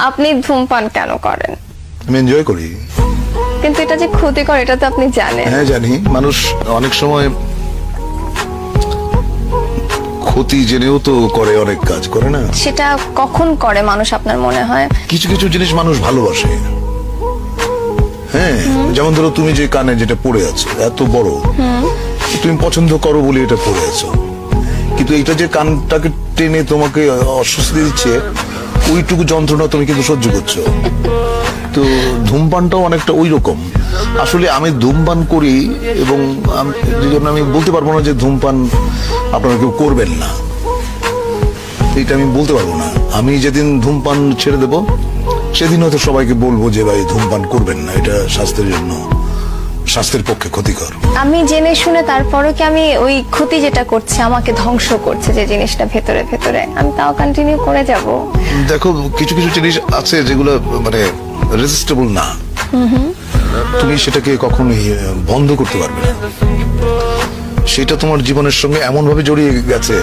আপনি ধূমপান কেন করেন? আমি এনজয় করি। কিন্তু এটা যে ক্ষতিকর এটা তো আপনি জানেন। হ্যাঁ জানি, মানুষ অনেক সময় ক্ষতি জেনেও তো করে, অনেক কাজ করে না। সেটা কখন করে মানুষ আপনার মনে হয়? কিছু কিছু জিনিস মানুষ ভালোবাসে। হ্যাঁ, যেমন ধরো তুমি যে কানে যেটা পড়ে আছো এত বড়, তুমি পছন্দ করো বলে এটা পড়ে আছো, কিন্তু এটা যে কানটাকে টেনে তোমাকে অস্বস্তি দিচ্ছে, ওইটুকু যন্ত্রণা তুমি কিন্তু সহ্য করছো। তো ধূমপানটাও অনেকটা ওই রকম। আসলে আমি ধূমপান করি এবং যে জন্য আমি বলতে পারবো না যে ধূমপান আপনারা কেউ করবেন না, এটা আমি বলতে পারবো না। আমি যেদিন ধূমপান ছেড়ে দেব সেদিন হয়তো সবাইকে বলবো যে ভাই ধূমপান করবেন না, এটা স্বাস্থ্যের জন্য, স্বাস্থ্যের পক্ষে ক্ষতিকর। আমি জেনে শুনে তারপরও কি আমি ওই ক্ষতি যেটা করছে, আমাকে ধ্বংস করছে যে জিনিসটা ভেতরে ভেতরে, আমি তাও কন্টিনিউ করে যাব? দেখো, কিছু কিছু জিনিস আছে যেগুলো মানে রেজিস্টেবল না, তুমি সেটাকে কখনোই বন্ধ করতে পারবে না। সেটা তোমার জীবনের সঙ্গে এমন ভাবে জড়িয়ে গেছে